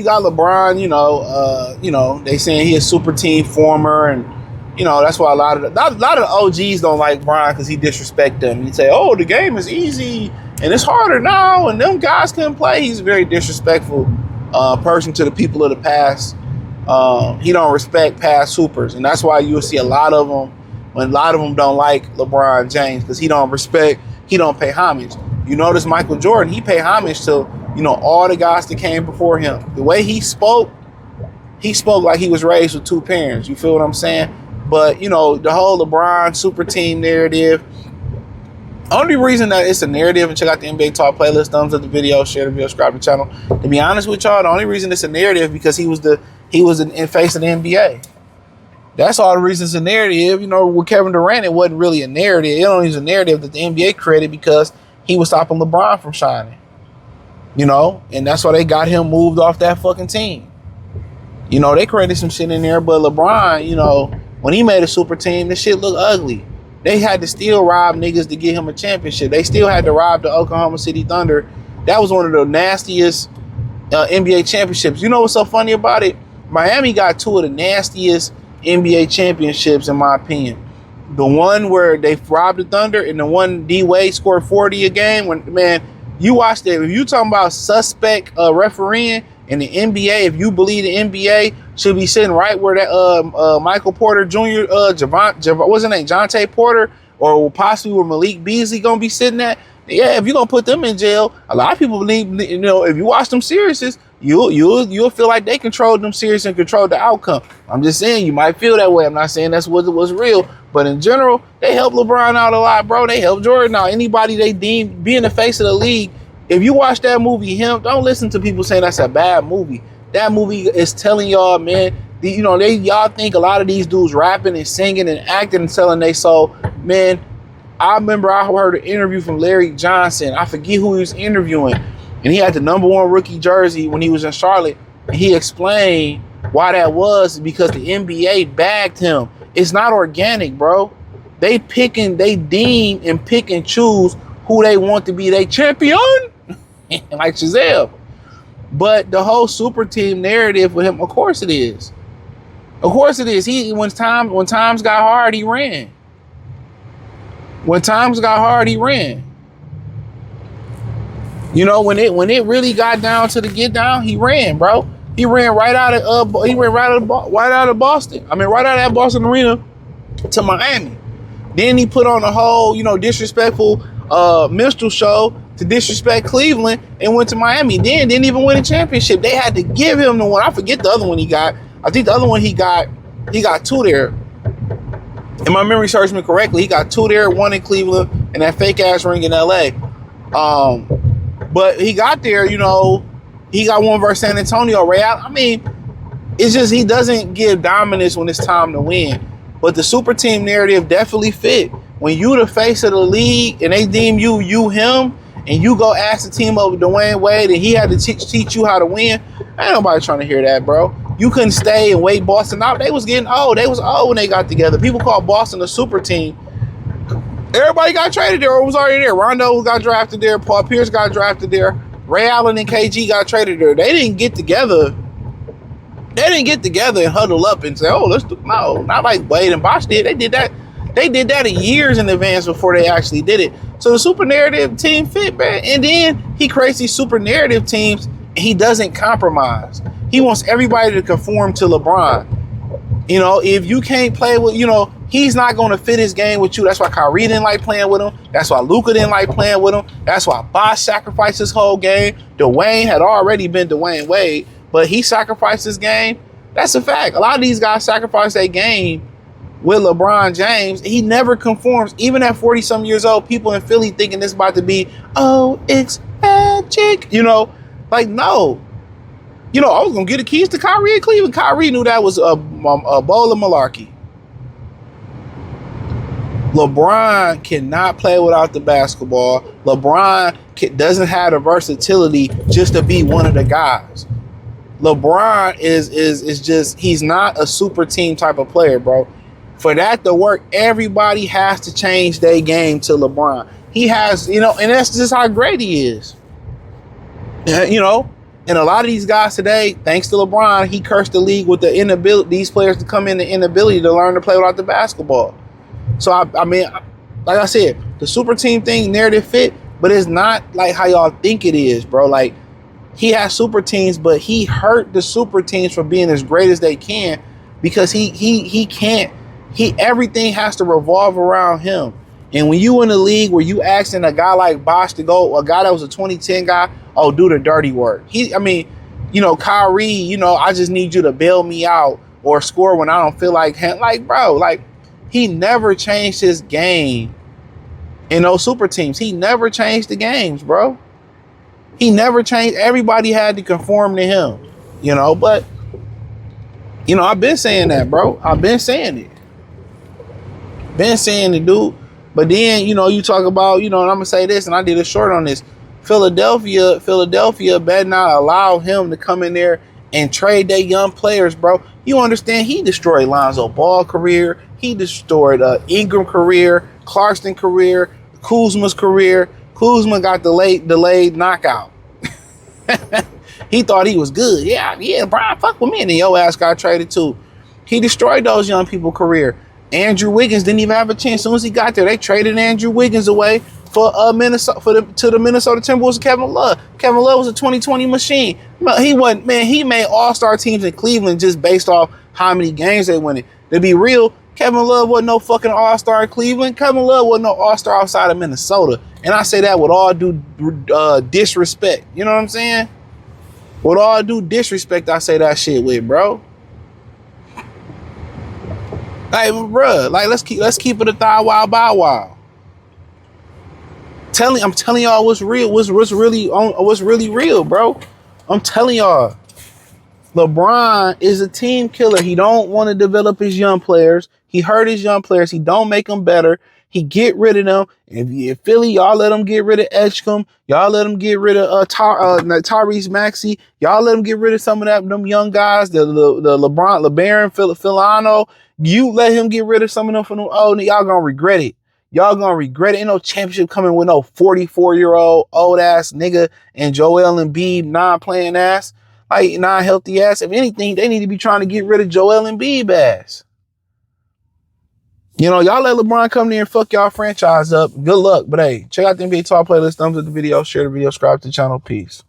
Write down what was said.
got LeBron, they saying he a super team former, and that's why a lot of the OGs don't like Bron because he disrespect them. He say, "Oh, the game is easy and it's harder now, and them guys can play." He's a very disrespectful person to the people of the past. He don't respect past supers, and that's why you'll see a lot of them don't like LeBron James because he don't pay homage. You notice Michael Jordan, he pay homage to all the guys that came before him. The way he spoke like he was raised with two parents. You feel what I'm saying? But the whole LeBron super team narrative. Only reason that it's a narrative, and check out the NBA Talk playlist, thumbs up the video, share the video, subscribe to the channel. To be honest with y'all, the only reason it's a narrative because he was in face of the NBA. That's all the reason it's a narrative. With Kevin Durant, it wasn't really a narrative. It only was a narrative that the NBA created because he was stopping LeBron from shining. And that's why they got him moved off that fucking team. They created some shit in there, but LeBron, when he made a super team, this shit looked ugly. They had to still rob niggas to get him a championship. They still had to rob the Oklahoma City Thunder. That was one of the nastiest NBA championships. You know what's so funny about it? Miami got two of the nastiest NBA championships, in my opinion. The one where they robbed the Thunder and the one D-Wade scored 40 a game. You watched it. If you talking about suspect refereeing in the NBA, if you believe the NBA should be sitting right where that Michael Porter Jr., what's his name, Jonte Porter, or possibly where Malik Beasley gonna be sitting at. Yeah, if you're gonna put them in jail, a lot of people believe, if you watch them series, you'll feel like they controlled them series and controlled the outcome. I'm just saying you might feel that way. I'm not saying that's what was real, but in general, they helped LeBron out a lot, bro. They helped Jordan out. Anybody they deem being the face of the league. If you watch that movie, don't listen to people saying that's a bad movie. That movie is telling y'all, man, y'all think a lot of these dudes rapping and singing and acting and selling they soul. Man, I remember I heard an interview from Larry Johnson. I forget who he was interviewing. And he had the #1 rookie jersey when he was in Charlotte. And he explained why that was because the NBA bagged him. It's not organic, bro. They deem and pick and choose who they want to be their champion. Like Giselle. But the whole super team narrative with him, of course it is. Of course it is. When times got hard, he ran. When times got hard, he ran. When it really got down to the get down, he ran, bro. He ran right out of Boston. Right out of that Boston arena to Miami. Then he put on a whole, disrespectful minstrel show to disrespect Cleveland and went to Miami. Then didn't even win a championship. They had to give him the one. I forget the other one he got. I think the other one he got two there. If my memory serves me correctly, he got two there, one in Cleveland, and that fake ass ring in LA. But he got there, he got one versus San Antonio. It's just he doesn't give dominance when it's time to win. But the super team narrative definitely fit. When you the face of the league and they deem you him, and you go ask the team over Dwayne Wade and he had to teach you how to win, ain't nobody trying to hear that, bro. You couldn't stay and wait Boston out. They was getting old. They was old when they got together. People call Boston a super team. Everybody got traded there or was already there. Rondo got drafted there. Paul Pierce got drafted there. Ray Allen and KG got traded there. They didn't get together. They didn't get together and huddle up and say, "Oh, no." Not like Wade and Bosh did. They did that. They did that years in advance before they actually did it. So the super narrative team fit, man. And then he creates these super narrative teams and he doesn't compromise. He wants everybody to conform to LeBron. If you can't play with, he's not going to fit his game with you. That's why Kyrie didn't like playing with him. That's why Luka didn't like playing with him. That's why Bosh sacrificed his whole game. Dwayne had already been Dwayne Wade, but he sacrificed his game. That's a fact. A lot of these guys sacrifice their game with LeBron James. He never conforms. Even at 40-some years old, people in Philly thinking this about to be, it's magic. No. I was going to get the keys to Kyrie in Cleveland. Kyrie knew that was a bowl of malarkey. LeBron cannot play without the basketball. LeBron doesn't have the versatility just to be one of the guys. LeBron is just, he's not a super team type of player, bro. For that to work, everybody has to change their game to LeBron. He has, and that's just how great he is. And a lot of these guys today, thanks to LeBron, he cursed the league with the inability, these players to come in, the inability to learn to play without the basketball. So, I mean, like I said, the super team thing, narrative fit, but it's not like how y'all think it is, bro. Like, he has super teams, but he hurt the super teams from being as great as they can because he can't, everything has to revolve around him. And when you in a league where you asking a guy like Bosh to go, a guy that was a 2010 guy, oh, do the dirty work. Kyrie, I just need you to bail me out or score when I don't feel like him. Like, bro, like, he never changed his game in those super teams. He never changed the games, bro. He never changed. Everybody had to conform to him, but, I've been saying that, bro. I've been saying it. Been saying it, dude. But then, you talk about, and I'm going to say this, and I did a short on this. Philadelphia better not allow him to come in there and trade their young players, bro. You understand? He destroyed Lonzo Ball career. He destroyed Ingram career, Clarkson career, Kuzma's career. Kuzma got delayed knockout. He thought he was good. Yeah, Brian, fuck with me. And then your ass got traded too. He destroyed those young people's career. Andrew Wiggins didn't even have a chance. As soon as he got there, they traded Andrew Wiggins away for Minnesota to the Minnesota Timberwolves. Kevin Love. Kevin Love was a 2020 machine. He wasn't, man. He made all-star teams in Cleveland just based off how many games they won. To be real, Kevin Love wasn't no fucking all-star in Cleveland. Kevin Love wasn't no all-star outside of Minnesota. And I say that with all due disrespect. You know what I'm saying? With all due disrespect, I say that shit with, bro. Like, bro, like let's keep it a thigh wild bow wow. I'm telling y'all what's real, what's really real, bro. I'm telling y'all, LeBron is a team killer. He don't want to develop his young players. He hurt his young players. He don't make them better. He get rid of them. If Philly, y'all let him get rid of Edgecombe. Y'all let him get rid of Tyrese Maxey. Y'all let him get rid of some of them young guys, the LeBaron, Filano. You let him get rid of some of them from them. Oh, y'all gonna regret it. Y'all gonna regret it. Ain't no championship coming with no 44-year-old old ass nigga and Joel Embiid non-playing ass, like non-healthy ass. If anything, they need to be trying to get rid of Joel Embiid ass. Y'all let LeBron come there and fuck y'all franchise up. Good luck. But hey, check out the NBA Talk playlist. Thumbs up the video, share the video, subscribe to the channel. Peace.